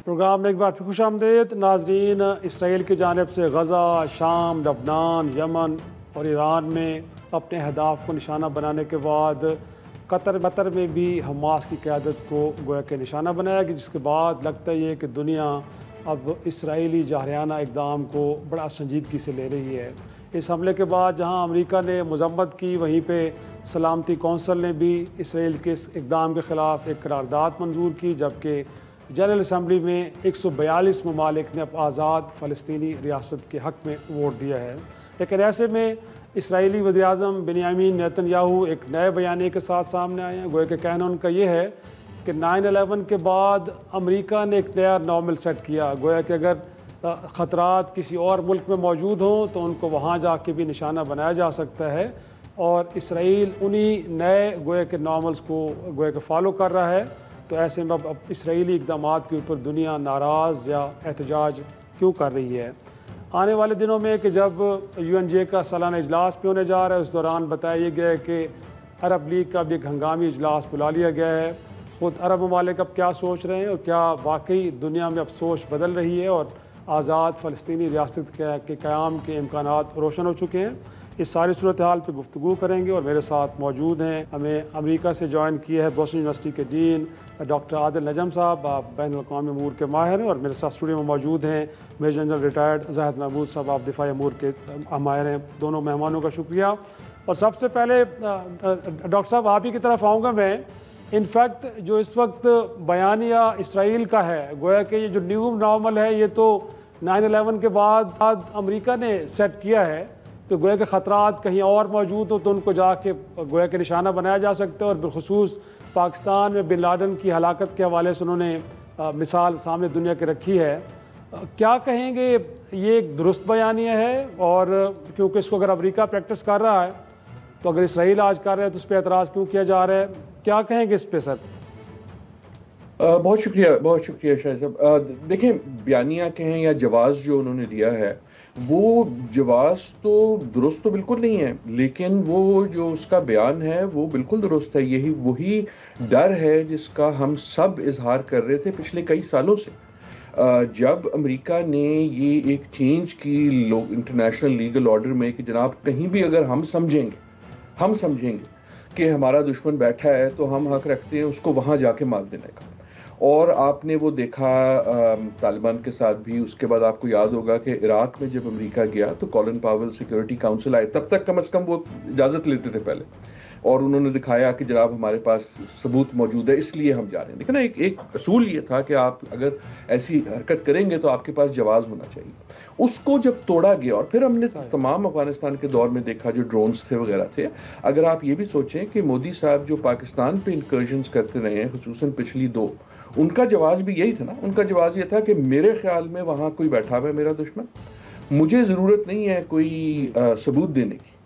Programme میں ایک بار پھر خوش آمدید ناظرین۔ اسرائیل کی جانب سے غزہ، شام، لبنان، یمن اور ایران میں اپنے اہداف کو نشانہ بنانے کے بعد قطر میں بھی حماس کی قیادت کو گویا کہ نشانہ بنایا گیا، جس کے بعد لگتا ہے کہ دنیا اب اسرائیلی جارحانہ اقدام کو بڑا سنجیدگی سے لے رہی ہے۔ اس حملے کے بعد جہاں امریکہ نے مذمت کی، وہیں پہ سلامتی کونسل نے بھی اسرائیل کے اس اقدام کے خلاف ایک قرارداد منظور کی، جبکہ جنرل اسمبلی میں 142 ممالک نے اب آزاد فلسطینی ریاست کے حق میں ووٹ دیا ہے۔ لیکن ایسے میں اسرائیلی وزیراعظم بنیامین نیتن یاہو ایک نئے بیانیے کے ساتھ سامنے آئے ہیں۔ گویا کہ کہنا ان کا یہ ہے کہ 9/11 کے بعد امریکہ نے ایک نیا نارمل سیٹ کیا۔ گویا کہ اگر خطرات کسی اور ملک میں موجود ہوں تو ان کو وہاں جا کے بھی نشانہ بنایا جا سکتا ہے، اور اسرائیل انہی نئے گویا کہ نارملز کو گویا کہ فالو کر رہا ہے۔ تو ایسے میں اب اسرائیلی اقدامات کے اوپر دنیا ناراض یا احتجاج کیوں کر رہی ہے؟ آنے والے دنوں میں کہ جب UNGA کا سالانہ اجلاس بھی ہونے جا رہا ہے، اس دوران بتایا یہ گیا ہے کہ عرب لیگ کا بھی ایک ہنگامی اجلاس بلا لیا گیا ہے۔ خود عرب ممالک اب کیا سوچ رہے ہیں اور کیا واقعی دنیا میں اب سوچ بدل رہی ہے اور آزاد فلسطینی ریاست کے قیام کے امکانات روشن ہو چکے ہیں؟ اس ساری صورتحال پہ گفتگو کریں گے، اور میرے ساتھ موجود ہیں، ہمیں امریکہ سے جوائن کیا ہے بوسٹن یونیورسٹی کے ڈین ڈاکٹر عادل نجم صاحب، آپ بین الاقوامی امور کے ماہر ہیں، اور میرے ساتھ اسٹوڈیو میں موجود ہیں میجر جنرل ریٹائرڈ زاہد محمود صاحب، آپ دفاعی امور کے ماہر ہیں۔ دونوں مہمانوں کا شکریہ۔ اور سب سے پہلے ڈاکٹر صاحب آپ ہی کی طرف آؤں گا میں۔ انفیکٹ جو اس وقت بیانیہ اسرائیل کا ہے، گویا کہ یہ جو نیو نارمل ہے، یہ تو 9/11 کے بعد امریکہ نے سیٹ کیا ہے کہ گویا کہ خطرات کہیں اور موجود ہو تو ان کو جا کے گویا کہ نشانہ بنایا جا سکتا ہے، اور بالخصوص پاکستان میں بن لادن کی ہلاکت کے حوالے سے انہوں نے مثال سامنے دنیا کے رکھی ہے۔ کیا کہیں گے، یہ ایک درست بیانیہ ہے؟ اور کیونکہ اس کو اگر امریکہ پریکٹس کر رہا ہے تو اگر اسرائیل آج کر رہا ہے تو اس پہ اعتراض کیوں کیا جا رہا ہے؟ کیا کہیں گے اس پہ سر؟ بہت شکریہ شاہ صاحب۔ دیکھیں، بیانیہ کہیں یا جواز جو انہوں نے دیا ہے، وہ جواز تو درست تو بالکل نہیں ہے، لیکن وہ جو اس کا بیان ہے وہ بالکل درست ہے۔ یہی وہی ڈر ہے جس کا ہم سب اظہار کر رہے تھے پچھلے کئی سالوں سے۔ جب امریکہ نے یہ ایک چینج کی انٹرنیشنل لیگل آرڈر میں کہ جناب کہیں بھی اگر ہم سمجھیں گے کہ ہمارا دشمن بیٹھا ہے تو ہم حق رکھتے ہیں اس کو وہاں جا کے مار دینے کا، اور آپ نے وہ دیکھا طالبان کے ساتھ بھی۔ اس کے بعد آپ کو یاد ہوگا کہ عراق میں جب امریکہ گیا تو کولن پاول سیکورٹی کاؤنسل آئے، تب تک کم از کم وہ اجازت لیتے تھے پہلے، اور انہوں نے دکھایا کہ جناب ہمارے پاس ثبوت موجود ہے اس لیے ہم جا رہے ہیں۔ لیکن ایک اصول یہ تھا کہ آپ اگر ایسی حرکت کریں گے تو آپ کے پاس جواز ہونا چاہیے۔ اس کو جب توڑا گیا، اور پھر ہم نے تمام افغانستان کے دور میں دیکھا جو ڈرونز تھے وغیرہ تھے۔ اگر آپ یہ بھی سوچیں کہ مودی صاحب جو پاکستان پہ انکرجنز کرتے رہے ہیں، خصوصاً پچھلی دو، ان کا جواز بھی یہی تھا نا۔ ان کا جواز یہ تھا کہ میرے خیال میں وہاں کوئی بیٹھا ہوا ہے میرا دشمن، مجھے ضرورت نہیں ہے کوئی ثبوت دینے کی،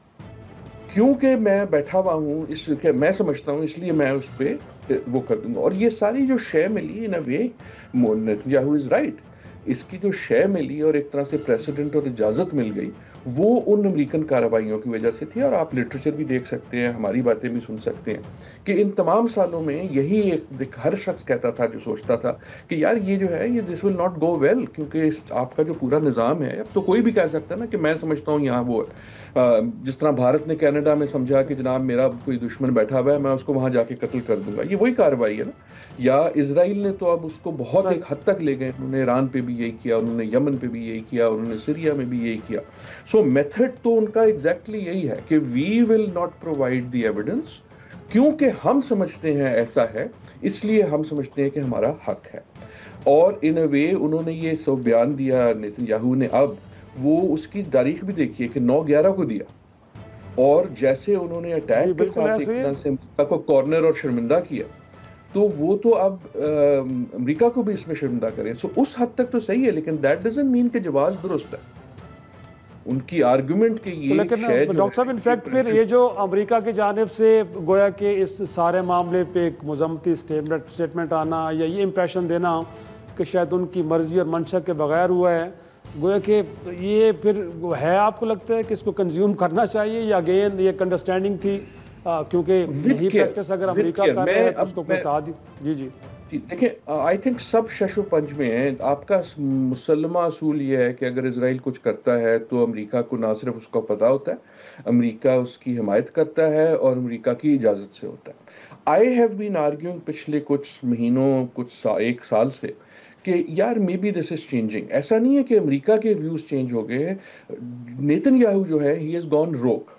کیونکہ میں بیٹھا ہوا ہوں، اس لیے میں سمجھتا ہوں، اس لیے میں اس پہ وہ کر دوں گا۔ اور یہ ساری جو شے ملی ان اے وے، نیتنیاہو از رائٹ، اس کی جو شے ملی اور ایک طرح سے پریسیڈنٹ اور اجازت مل گئی، وہ ان امریکن کارروائیوں کی وجہ سے تھی۔ اور آپ لٹریچر بھی دیکھ سکتے ہیں، ہماری باتیں بھی سن سکتے ہیں کہ ان تمام سالوں میں یہی ایک ہر شخص کہتا تھا جو سوچتا تھا کہ یار یہ جو ہے یہ دس ول ناٹ گو ویل، کیونکہ آپ کا جو پورا نظام ہے، اب تو کوئی بھی کہہ سکتا ہے نا کہ میں سمجھتا ہوں یہاں وہ جس طرح بھارت نے کینیڈا میں سمجھا کہ جناب میرا کوئی دشمن بیٹھا ہوا ہے، میں اس کو وہاں جا کے قتل کر دوں گا، یہ وہی کارروائی ہے نا۔ یا اسرائیل نے تو اب اس کو بہت ایک حد تک لے گئے، انہوں نے ایران پہ بھی یہی کیا، انہوں نے یمن پہ بھی یہی کیا، انہوں نے سیریا میں بھی یہی کیا۔ سو میتھڈ تو ان کا ایگزیکٹلی یہی ہے کہ we will not provide the evidence, کیونکہ ہم سمجھتے ہیں ایسا ہے، اس لیے ہم سمجھتے ہیں کہ ہمارا حق ہے۔ اور ان اے وے انہوں نے یہ سب بیان دیا نیتن یاہو نے، اب وہ اس کی تاریخ بھی دیکھیے کہ 9/11 کو دیا، اور جیسے انہوں نے اٹیک کے ساتھ ایک طرح سے امریکہ کو کارنر اور شرمندہ کیا، تو وہ تو اب امریکہ کو بھی اس میں شرمندہ کریں۔ سو اس حد تک تو صحیح ہے، لیکن دیٹ ڈزنٹ مین کہ جواز درست ہے۔ ان کی آرگومنٹ کے یہ لیکن ڈاکٹر صاحب انفیکٹ پھر یہ جو امریکہ کی جانب سے گویا کہ اس سارے معاملے پہ ایک مذمتی اسٹیٹمنٹ آنا یا یہ امپریشن دینا کہ شاید ان کی مرضی اور منشا کے بغیر ہوا ہے، گویا کہ یہ پھر ہے، آپ کو لگتا ہے کہ اس کو کنزیوم کرنا چاہیے، یا اگین یہ ایک انڈرسٹینڈنگ تھی کیونکہ یہی پریکٹس اگر امریکہ کر رہا ہے تو اس کو کوئی جی دیکھیں آئی تھنک سب شش و پنج میں ہیں. آپ کا مسلمہ اصول یہ ہے کہ اگر اسرائیل کچھ کرتا ہے تو امریکہ کو نہ صرف اس کو پتہ ہوتا ہے, امریکہ اس کی حمایت کرتا ہے اور امریکہ کی اجازت سے ہوتا ہے. آئی ہیو بین آرگیونگ پچھلے کچھ مہینوں, ایک سال سے, کہ یار may be this is changing. ایسا نہیں ہے کہ امریکہ کے ویوز چینج ہو گئے. نیتن یاہو جو ہے ہی از گون روگ.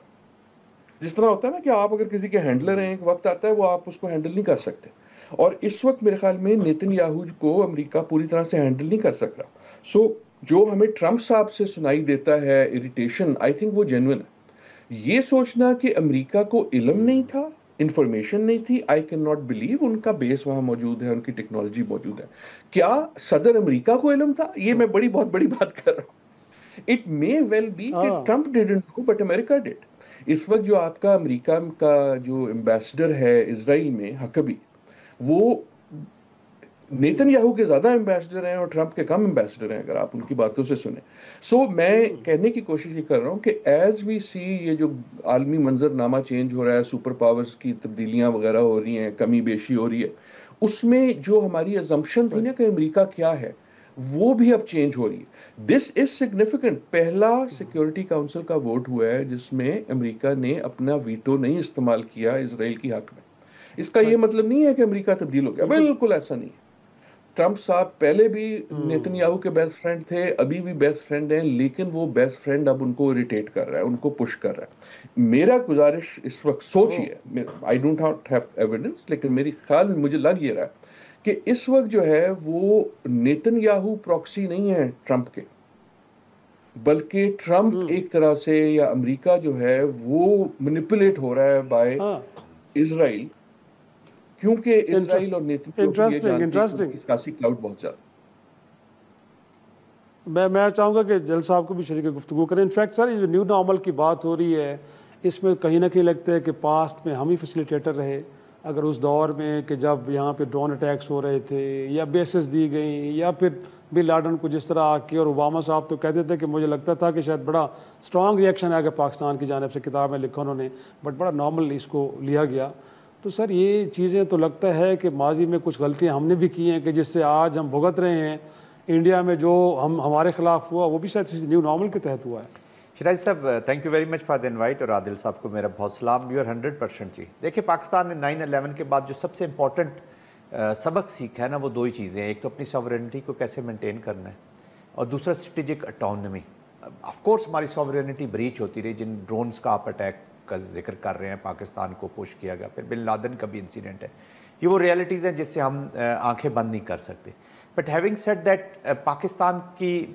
جس طرح ہوتا ہے نا کہ آپ اگر کسی کے ہینڈلر ہیں, ایک وقت آتا ہے وہ آپ اس کو ہینڈل نہیں کر سکتے, اور اس وقت میرے خیال میں نیتن یاہو کو امریکہ پوری طرح سے ہینڈل نہیں کر سک رہا. سو جو ہمیں ٹرمپ صاحب سے سنائی دیتا ہے اریٹیشن, آئی تھنک وہ جینوئن ہے. یہ سوچنا کہ امریکہ کو علم نہیں تھا, انفارمیشن نہیں تھی, آئی کین ناٹ بلیو. ان کا بیس وہاں موجود ہے, ان کی ٹیکنالوجی موجود ہے. کیا صدر امریکہ کو علم تھا؟ یہ میں بہت بڑی بات کر رہا ہوں. اٹ مے ویل بی کہ Trump didn't know but America did. اس وقت جو آپ کا امریکہ کا جو ایمبیسڈر ہے اسرائیل میں, حقبی, وہ نیتن یاہو کے زیادہ ایمبیسڈر ہیں اور ٹرمپ کے کم ایمبیسڈر ہیں اگر آپ ان کی باتوں سے سنیں. سو میں کہنے کی کوشش یہ کر رہا ہوں کہ ایز وی سی یہ جو عالمی منظر نامہ چینج ہو رہا ہے, سپر پاورز کی تبدیلیاں وغیرہ ہو رہی ہیں, کمی بیشی ہو رہی ہے, اس میں جو ہماری ازمپشن تھی نا کہ امریکہ کیا ہے, وہ بھی اب چینج ہو رہی ہے. دس از سگنیفیکنٹ. پہلا سیکیورٹی کاؤنسل کا ووٹ ہوا ہے جس میں امریکہ نے اپنا ویٹو نہیں استعمال کیا اسرائیل کی حق میں. اس کا یہ مطلب نہیں ہے کہ امریکہ تبدیل ہو گیا, بالکل ایسا نہیں ہے. ٹرمپ صاحب پہلے بھی نیتن یاہو کے بیسٹ فرینڈ تھے, ابھی بھی بیسٹ فرینڈ ہیں, لیکن وہ بیسٹ فرینڈ اب ان کو اریٹیٹ کر رہا ہے, ان کو پش کر رہا ہے. میرا گزارش اس وقت سوچ ہی ہے, آئی ڈونٹ ہیو ایویڈنس, لیکن میری خیال میں مجھے لگ یہ رہا ہے کہ اس وقت جو ہے وہ نیتن یاہو پراکسی نہیں ہے ٹرمپ کے, بلکہ ٹرمپ ایک طرح سے, یا امریکہ جو ہے وہ مینیپولیٹ ہو رہا ہے بائی اسرائیل, کیونکہ اسرائیل اور نیتن سیاسی کلاؤڈ بہت زیادہ. میں چاہوں گا کہ جل صاحب کو بھی شریک گفتگو کریں. انفیکٹ سر, یہ جو نیو نارمل کی بات ہو رہی ہے, اس میں کہیں نہ کہیں لگتا ہے کہ پاسٹ میں ہم ہی فیسیلیٹیٹر رہے. اگر اس دور میں کہ جب یہاں پہ ڈرون اٹیکس ہو رہے تھے یا بیسز دی گئیں, یا پھر بن لادن کو جس طرح آ کے, اور اوباما صاحب تو کہتے تھے کہ مجھے لگتا تھا کہ شاید بڑا اسٹرانگ ریئیکشن آئے گا پاکستان کی جانب سے, کتاب میں لکھا انہوں نے, بٹ بڑا نارمل اس کو لیا گیا. تو سر یہ چیزیں تو لگتا ہے کہ ماضی میں کچھ غلطیاں ہم نے بھی کی ہیں کہ جس سے آج ہم بھگت رہے ہیں. انڈیا میں جو ہمارے خلاف ہوا وہ بھی شاید کسی نیو نارمل کے تحت ہوا ہے. شیراز صاحب, thank you very much for the invite, اور عادل صاحب کو میرا بہت سلام. یو آر 100% جی. دیکھیں پاکستان نے 9/11 کے بعد جو سب سے امپورٹنٹ سبق سیکھا ہے نا, وہ دو ہی چیزیں ہیں. ایک تو اپنی ساورینٹی کو کیسے مینٹین کرنا ہے, اور دوسرا اسٹریٹجک اٹانومی. آف کورس ہماری ساورینٹی بریچ ہوتی رہی, جن ڈرونز کا آپ اٹیک کا ذکر کر رہے ہیں, پاکستان کو پوش کیا گیا, پھر بن لادن کا بھی انسیڈنٹ ہے. یہ وہ ریئلٹیز ہیں جس سے ہم آنکھیں بند نہیں کر سکتے. But having said that, Pakistan کی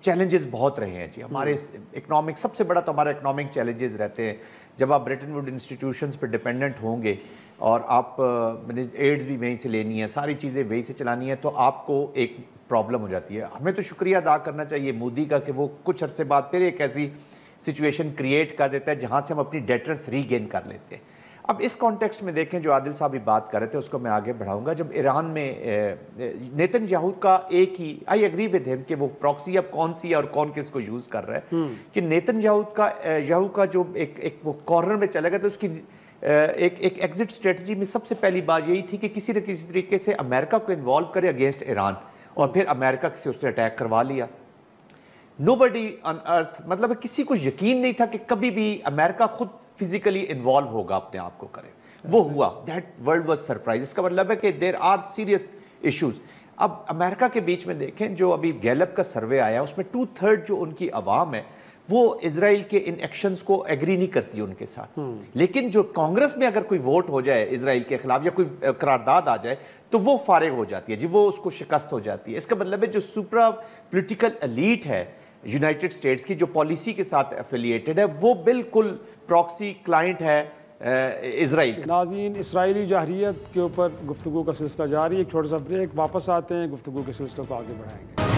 چیلنجز بہت رہے ہیں جی. ہمارے اکنامک, سب سے بڑا تو ہمارا اکنامک چیلنجز رہتے ہیں. جب آپ برٹن ووڈ انسٹیٹیوشنز پہ ڈپینڈنٹ ہوں گے, اور آپ ایڈز بھی وہیں سے لینی ہے, ساری چیزیں وہیں سے چلانی ہے, تو آپ کو ایک پرابلم ہو جاتی ہے. ہمیں تو شکریہ ادا کرنا چاہیے مودی کا کہ وہ کچھ عرصے بعد پھر ایک ایسی سچویشن کریٹ کر دیتا ہے جہاں سے ہم اپنی ڈیٹرس ری گین کر لیتے ہیں. اب اس کانٹیکسٹ میں دیکھیں, جو عادل صاحب بھی بات کر رہے تھے اس کو میں آگے بڑھاؤں گا. جب ایران میں نیتن یاہو کا ایک ہی, آئی ایگری ود ہم کہ وہ پراکسی اب کون سی ہے اور کون کس کو یوز کر رہا ہے, کہ نیتن یاہو کا جو ایک وہ کارنر میں چلا گیا, تو اس کی ایک ایگزٹ اسٹریٹجی میں سب سے پہلی بات یہی تھی کہ کسی نہ کسی طریقے سے امریکہ کو انوالو کرے اگینسٹ ایران, اور پھر امریکہ سے اس نے اٹیک کروا لیا. نوبڈی آن ارتھ, مطلب کسی کو یقین نہیں تھا کہ کبھی بھی امریکہ خود فزیکلی انوالو ہوگا, اپنے آپ کو کرے. وہ ہوا. That world was surprise. اس کا مطلب ہے کہ دیر آر سیریس ایشوز. اب امریکہ کے بیچ میں دیکھیں, جو ابھی گیلپ کا سروے آیا, اس میں 2/3 جو ان کی عوام ہے وہ اسرائیل کے ان ایکشنز کو ایگری نہیں کرتی ان کے ساتھ. لیکن جو کانگریس میں اگر کوئی ووٹ ہو جائے اسرائیل کے خلاف, یا کوئی قرارداد آ جائے, تو وہ فارغ ہو جاتی ہے جی, وہ اس کو شکست ہو جاتی ہے. اس کا مطلب ہے جو سپرا پولیٹیکل ایلیٹ ہے یونائٹڈ اسٹیٹس کی, جو پالیسی کے ساتھ ایفیلیٹڈ ہے, وہ بالکل پراکسی کلائنٹ ہے اسرائیل. ناظرین, اسرائیلی جارحیت کے اوپر گفتگو کا سلسلہ جاری. ایک چھوٹا سا بریک, واپس آتے ہیں, گفتگو کے سلسلے کو آگے بڑھائیں گے.